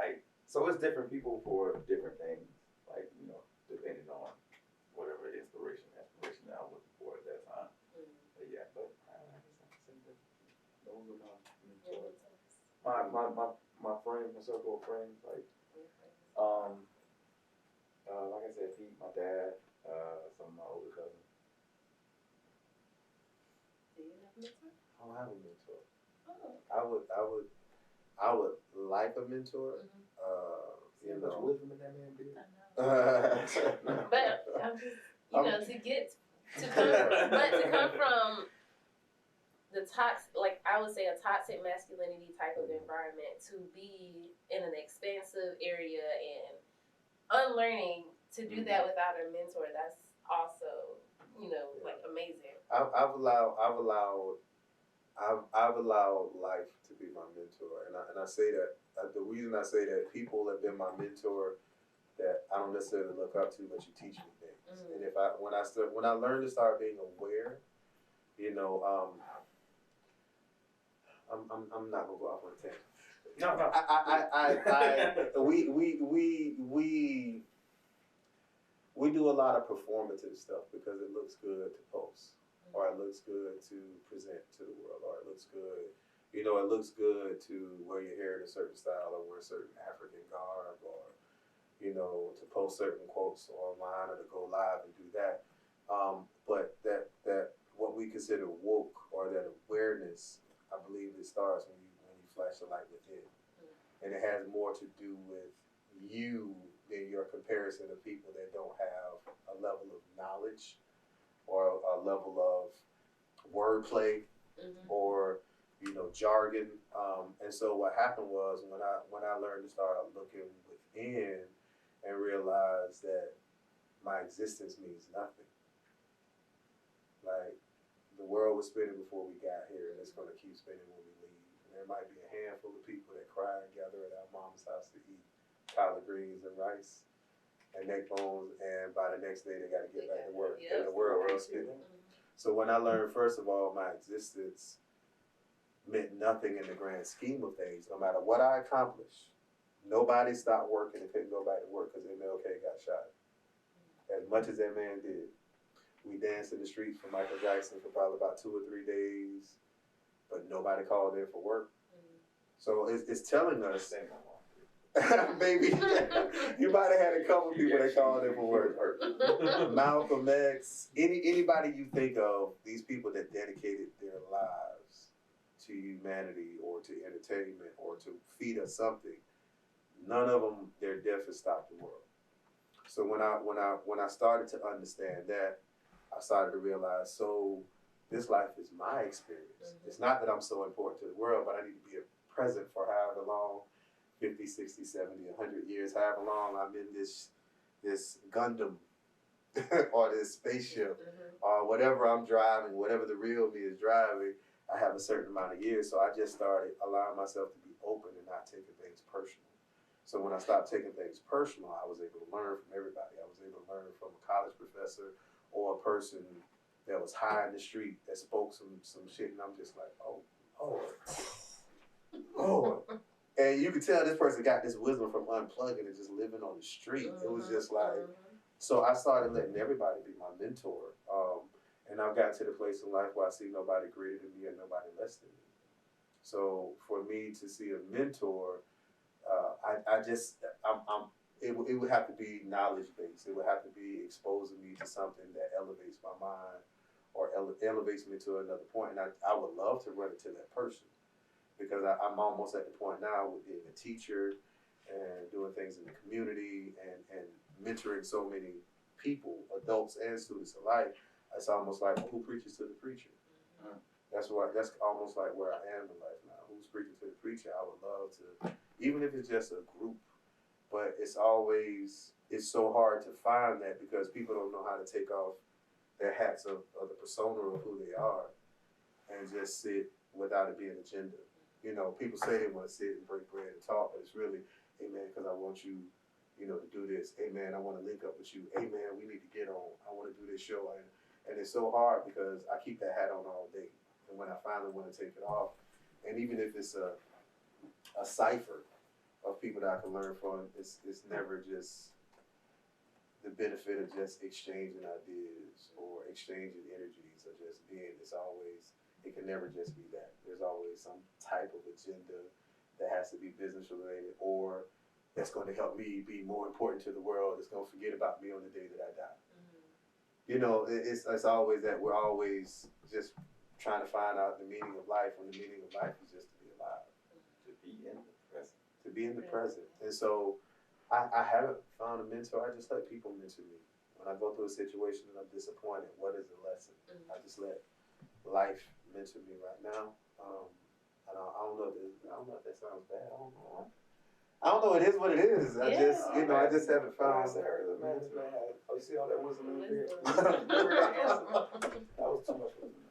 Like, so it's different people for different things. Like, depending on whatever aspiration that I'm looking for at that time. But yeah, I guess I can say that those are my mentors. My friends, my circle of friends, like I said, Pete, my dad, some of my older cousins. Do you have a mentor? I don't have a mentor. Oh. I would like a mentor. You much know. wisdom in that man beard. But I'm just, to get to come from the I would say a toxic masculinity type of environment to be in an expansive area and unlearning to do that without a mentor. That's also, like amazing. I've allowed life to be my mentor, and I say that the reason I say that people have been my mentor that I don't necessarily look up to, but you teach me things. And when I learned to start being aware, I'm not gonna go off on a tangent. No. We do a lot of performative stuff because it looks good to post, or it looks good to present to the world, or it looks good. It looks good to wear your hair in a certain style, or wear a certain African garb, or to post certain quotes online, or to go live and do that. But that what we consider woke, or that awareness, I believe it starts when you flash the light within, and it has more to do with you than your comparison of people that don't have a level of knowledge or a level of wordplay or jargon. And so what happened was when I learned to start looking within and realize that my existence means nothing. Like, the world was spinning before we got here, and it's going to keep spinning when we leave. And there might be a handful of people that cry and gather at our mama's house to eat collard greens and rice and neck bones, and by the next day they got to get back to work. And the world keeps spinning. So when I learned, first of all, my existence meant nothing in the grand scheme of things, no matter what I accomplished. Nobody stopped working and couldn't go back to work because MLK got shot. As much as that man did. We danced in the streets for Michael Jackson for probably about 2 or 3 days, but nobody called in for work. So it's telling us, baby, you might have had a couple people that called in for work. Malcolm X, anybody you think of, these people that dedicated their lives to humanity or to entertainment or to feed us something, none of them, their death has stopped the world. So when I started to understand that, I started to realize, so this life is my experience. It's not that I'm so important to the world, but I need to be present for however long, 50, 60, 70, 100 years, however long I'm in this Gundam or this spaceship or whatever I'm driving, whatever the real me is driving, I have a certain amount of years. So I just started allowing myself to be open and not taking things personal. So when I stopped taking things personal, I was able to learn from everybody. I was able to learn from a college professor or a person that was high in the street that spoke some shit, and I'm just like, oh. And you could tell this person got this wisdom from unplugging and just living on the street. It was just like, so I started letting everybody be my mentor. And I've gotten to the place in life where I see nobody greater than me and nobody less than me. So for me to see a mentor, it would have to be knowledge based. It would have to be exposing me to something that elevates my mind or elevates me to another point. And I would love to run into that person because I'm almost at the point now with being a teacher and doing things in the community and mentoring so many people, adults and students alike. It's almost like, well, who preaches to the preacher? That's almost like where I am in life now. Who's preaching to the preacher? I would love to, even if it's just a group. But it's so hard to find that because people don't know how to take off their hats of the persona of who they are and just sit without it being an agenda. People say they want to sit and break bread and talk, but it's really, hey man, because I want you, to do this. Hey man, I want to link up with you. Hey man, we need to get on. I want to do this show. And it's so hard because I keep that hat on all day. And when I finally want to take it off, and even if it's a cipher of people that I can learn from, it's never just the benefit of just exchanging ideas or exchanging energies or just being. It can never just be that. There's always some type of agenda that has to be business related or that's going to help me be more important to the world. It's going to forget about me on the day that I die. It's always that we're always just trying to find out the meaning of life when the meaning of life is just to be alive. To be in the present. be in the present. And so I haven't found a mentor. I just let people mentor me. When I go through a situation and I'm disappointed, what is the lesson? I just let life mentor me right now. And I don't know if that sounds bad. I don't know. It is what it is. I just, I just haven't found. You see all that wisdom in here? That was too much wisdom.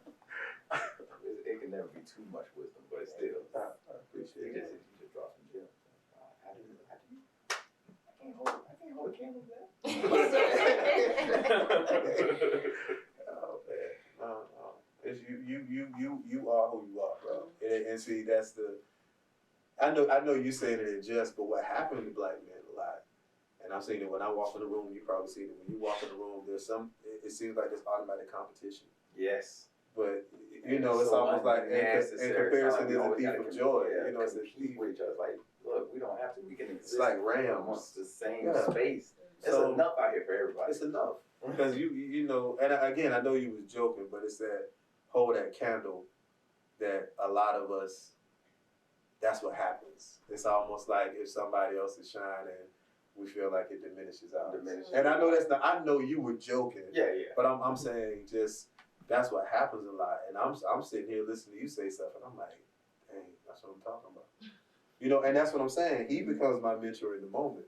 It can never be too much wisdom, but it's still. I appreciate it. You just drop some gems. How do you? I can't hold a candle to that. Oh man, no. It's you are who you are, bro. And see, that's the. I know you saying it in jest, but what happened to black men a lot, and I've seen it when I walk in the room. You probably seen it when you walk in the room. There's it seems like there's automatic competition. Yes. But it's so almost like in comparison, we there's a always thief gotta of joy. It's a compete thief. with each other. Like, look, we don't have to. We can exist. It's like rams. Amongst the same Yeah. space. There's So, enough out here for everybody. It's enough because and again, I know you was joking, but it's that hold that candle that a lot of us. That's what happens. It's almost like if somebody else is shining, we feel like it diminishes ours. And I know that's not. I know you were joking. Yeah. But I'm saying just that's what happens a lot. And I'm sitting here listening to you say stuff, and I'm like, dang, that's what I'm talking about. And that's what I'm saying. He becomes my mentor in the moment,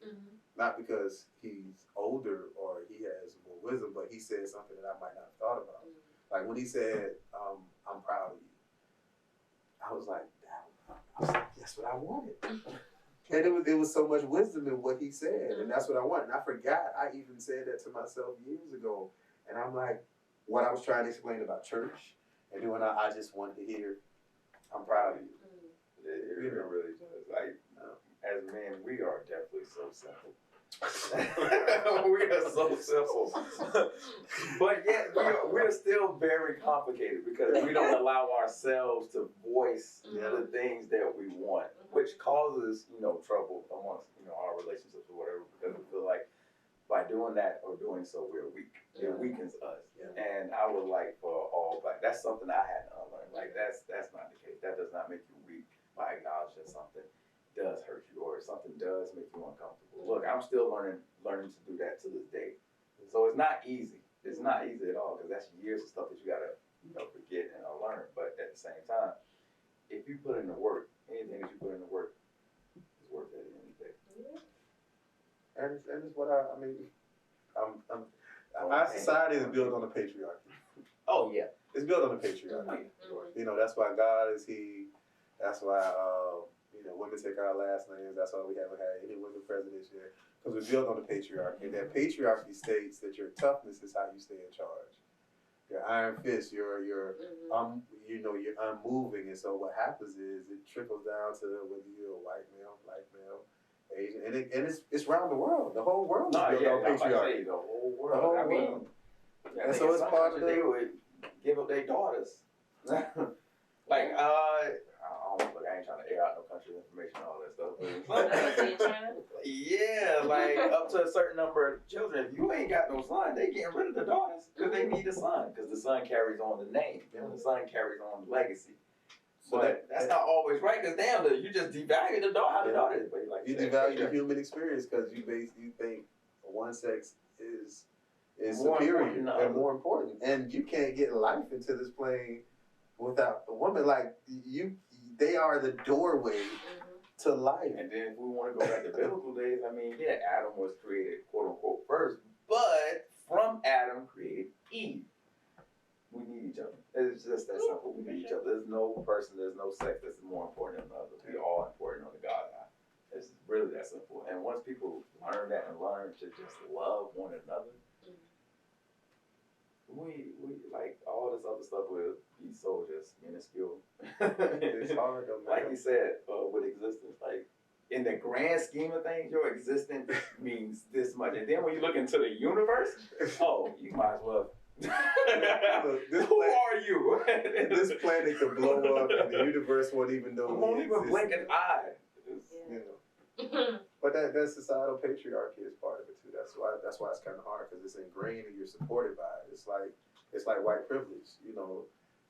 not because he's older or he has more wisdom, but he said something that I might not have thought about. Like when he said, "I'm proud of you," I was like, that's what I wanted. And it was so much wisdom in what he said, and that's what I wanted. And I forgot I even said that to myself years ago. And I'm like, what I was trying to explain about church, and then when I just wanted to hear, "I'm proud of you." It really does. Like, as men, we are definitely so simple. We are so simple. But yet, we're still very complicated because we don't allow ourselves to voice the things that we want, which causes, trouble amongst, our relationships or whatever, because we feel like by doing that or doing so, we're weak. It weakens us. Yeah. And I would like for all black, that's something I had to unlearn. Like, that's not the case. That does not make you weak by acknowledging something does hurt you or something does make you uncomfortable. Look, I'm still learning to do that to this day. So it's not easy. It's not easy at all because that's years of stuff that you gotta, forget and unlearn. But at the same time, if you put in the work, anything that you put in the work is worth it at the end of the day. And it's what our society is built on the patriarchy. Oh yeah, it's built on the patriarchy. That's why God is He. That's why women take our last names. That's why we haven't had any women presidents yet, because we're built on the patriarchy. And that patriarchy states that your toughness is how you stay in charge. Your iron fist, you're unmoving. And so what happens is it trickles down to whether you're a white male, black male, Asian, and it's around the world. The whole world is built on patriarchy. The whole world. I mean, and so it's part of they would give up their daughters. Like I ain't trying to air out no country information and all that stuff. Yeah, like up to a certain number of children. If you ain't got no son, they getting rid of the daughters because they need a son because the son carries on the name. The son carries on the legacy. So that's not always right because you just devalue the daughter. But you devalue the human experience because you think one sex is more superior and more important, and you can't get life into this plane without the woman. Like they are the doorway to life. And then if we want to go back to biblical days, Adam was created quote unquote first, but from Adam created Eve. We need each other. It's just that simple. We need each other. There's no person, there's no sex that's more important than another. We're all important on the God eye. It's really that simple. And once people learn that and learn to just love one another, we like all this other stuff will be so just minuscule. It's hard though, man. Like you said, with existence, like in the grand scheme of things, your existence means this much. And then when you look into the universe, you might as well. Who are you? This planet could blow up and the universe won't even know. Won't even blink an eye. But that societal patriarchy is part of it too. That's why it's kind of hard because it's ingrained and you're supported by it. It's like white privilege.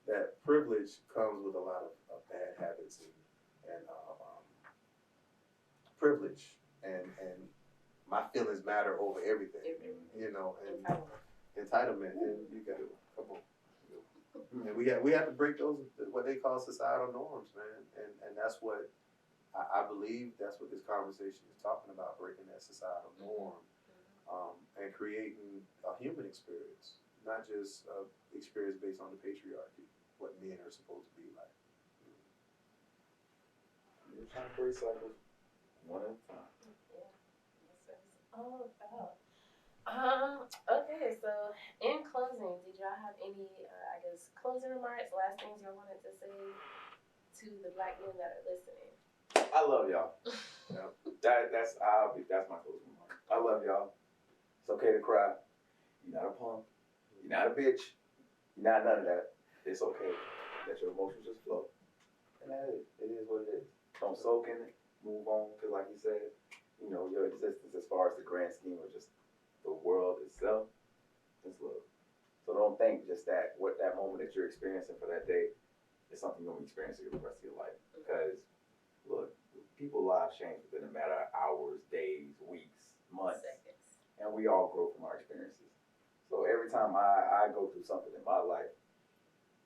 That privilege comes with a lot of bad habits and privilege and my feelings matter over everything. You know, and entitlement, and you got to come on. And we have to break those what they call societal norms, man, and that's what I believe. That's what this conversation is talking about: breaking that societal norm, and creating a human experience, not just a experience based on the patriarchy, what men are supposed to be like. You're trying to break cycles one at a time. Yeah, that's what it's all about. Okay, so in closing, did y'all have any, closing remarks, last things y'all wanted to say to the black men that are listening? I love y'all. That's my closing remark. I love y'all. It's okay to cry. You're not a punk. You're not a bitch. You're not none of that. It's okay. Let your emotions just flow. And that is. It is what it is. Don't soak in it. Move on. Because like you said, you know, your existence as far as the grand scheme of just the world itself is love. So don't think just that what that moment that you're experiencing for that day is something you're going to be experiencing for the rest of your life. Because, look, people's lives change within a matter of hours, days, weeks, months. Seconds. And we all grow from our experiences. So every time I go through something in my life,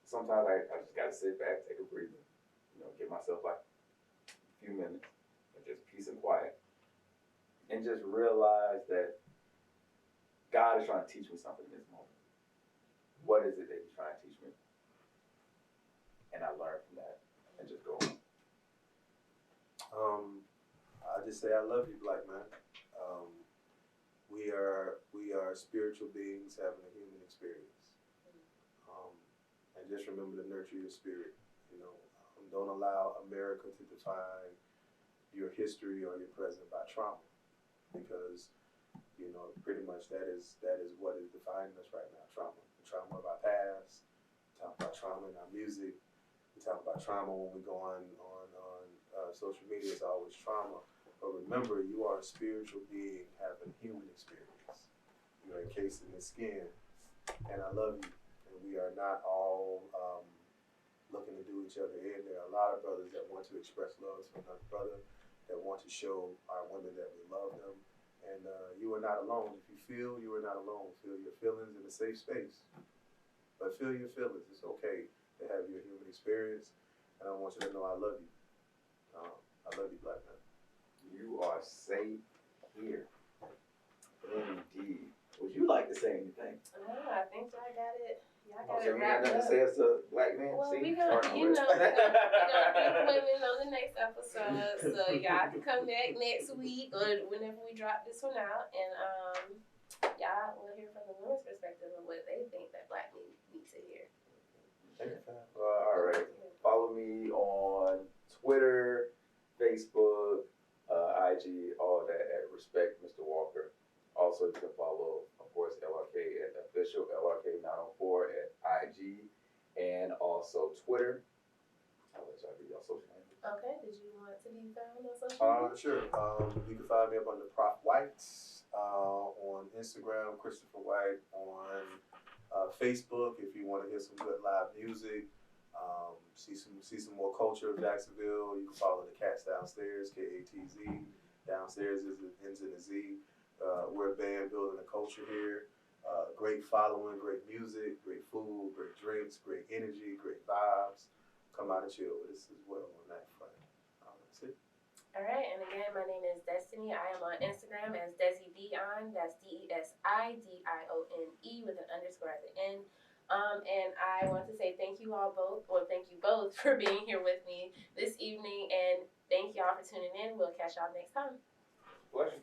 sometimes I just got to sit back, take a breather, you know, give myself like a few minutes of just peace and quiet. And just realize that God is trying to teach me something in this moment. What is it that He's trying to teach me? And I learn from that and just go on. I just say I love you, black man. We are spiritual beings having a human experience. And just remember to nurture your spirit. You know, don't allow America to define your history or your present by trauma, because you know pretty much that is what is defining us right now. Trauma, the trauma of our past. We talk about trauma in our music. We talk about trauma when we go on social media. It's always trauma. But remember, you are a spiritual being having human experience. You are encased in the skin, and I love you. And we are not all looking to do each other in. There are a lot of brothers that want to express love to another brother, that want to show our women that we love them. And you are not alone. If you feel you are not alone, feel your feelings in a safe space. But feel your feelings. It's okay to have your human experience. And I want you to know I love you. I love you, black man. You are safe here. Indeed. Would you like to say anything? No, I think y'all got it. Y'all got So it you got wrapped nothing to up. say as a black man? Well, See, we gonna, starting you with- know, we gonna get women on the next episode, so y'all can come back next week or whenever we drop this one out, and y'all will hear from the women's perspective of what they think that black men need to hear. All right. Follow me on Twitter, Facebook, IG, all that at Respect Mr. Walker. Also, you can follow, of course, LRK at official LRK904 at IG and also Twitter. I'll let y'all give y'all social names. Okay, did you want to be found on social media? Sure. You can find me up under Prof White on Instagram, Christopher White on Facebook. If you want to hear some good live music, see some more culture of Jacksonville, you can follow the Cats Downstairs, KATZ. Downstairs is the ends in the Z. We're a band building a culture here. Great following, great music, great food, great drinks, great energy, great vibes. Come out and chill with us as well on that front. That's it. All right, and again, my name is Destiny. I am on Instagram as Desi Dion. That's DESIDIONE with an underscore at the end. And I want to say thank you both for being here with me this evening, and thank y'all for tuning in. We'll catch y'all next time. Pleasure.